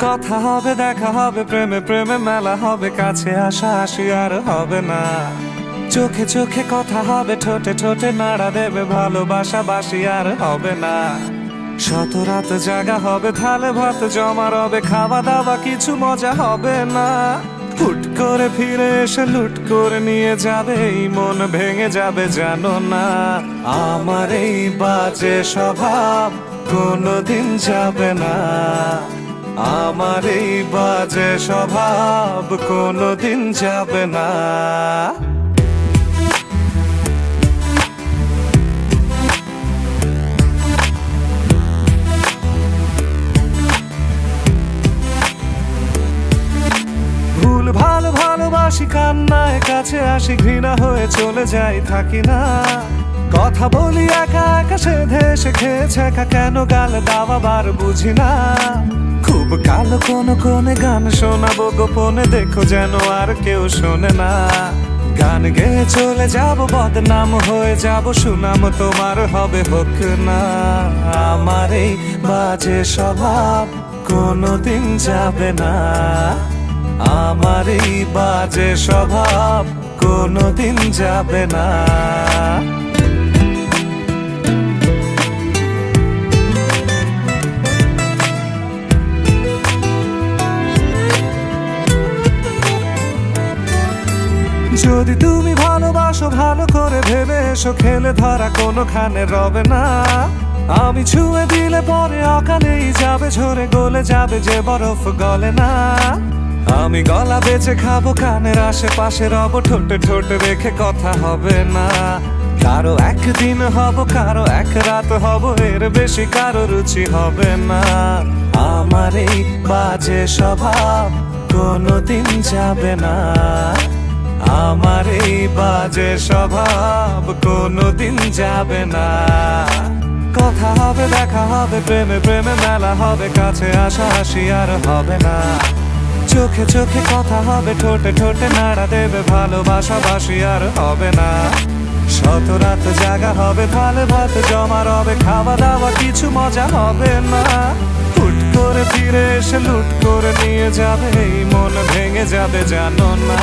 কথা হবে, দেখা হবে, প্রেমে প্রেমে মেলা হবে, কাছে আসা আসি আর হবে না। চোখে চোখে কথা হবে, ঠোঁটে ঠোঁটে নাড়া দেবে, ভালোবাসা বাসি আর হবে না। শত রাত জাগা হবে, থালে ভাত জমা রবে, খাওয়া দাওয়া কিছু মজা হবে না। হুট করে ফিরে এসে লুট করে নিয়ে যাবে, এই মন ভেঙে যাবে জানো না। আমার এই বাজে স্বভাব কোনোদিন যাবে না, আমার এই বাজে স্বভাব কোনোদিন যাবে না। ভুল ভালো ভালোবাসি, কান্নায় কাছে আসি, ঘৃণা হয়ে চলে যাই থাকি না। কথা বলি একা একা, সেধে এসে খেয়েছে একা, কেন গাল দাওয়াবার বুঝি না। খুব কালো কোন কোনে গান শোনাবো গোপনে, দেখো যেন আর কেউ শোনে না। গান গেয়ে চলে যাব, বদনাম হয়ে যাব, সুনাম তোমার হবে হোক না। আমার এই বাজে স্বভাব কোনোদিন যাবে না, আমার এই বাজে স্বভাব কোনোদিন যাবে না। যদি তুমি ভালোবাসো ভালো করে ভেবে এসো, খেলে ধরা কোনোখানে রবে না। আমি ছুঁয়ে দিলে পরে অকালেই যাবে ঝরে, গলে যাবে যে বরফ গলে না। আমি গলা বেঁচে খাবো, কানের আশেপাশে রব, ঠোঁটে ঠোঁটে রেখে কথা হবে না। কারো একদিন হব, কারো এক রাত হব, এর বেশি কারো রুচি হবে না। আমার এই বাজে স্বভাব কোনোদিন যাবে না, আমার এই বাজে স্বভাব কোনোদিন যাবে না। কথা হবে, দেখা হবে, প্রেমে প্রেমে মেলা হবে, কাছে আসা আসি আর হবে না। চোখে চোখে কথা হবে, ঠোঁটে ঠোঁটে নাড়া দেবে, ভালোবাসা বাসি আর হবে না। শত রাত জাগা হবে, থালে ভাত জমা রবে, খাওয়া দাওয়া কিছু মজা হবে না। হুট করে ফিরে এসে লুট করে নিয়ে যাবে, এই মন ভেঙে যাবে জানো না।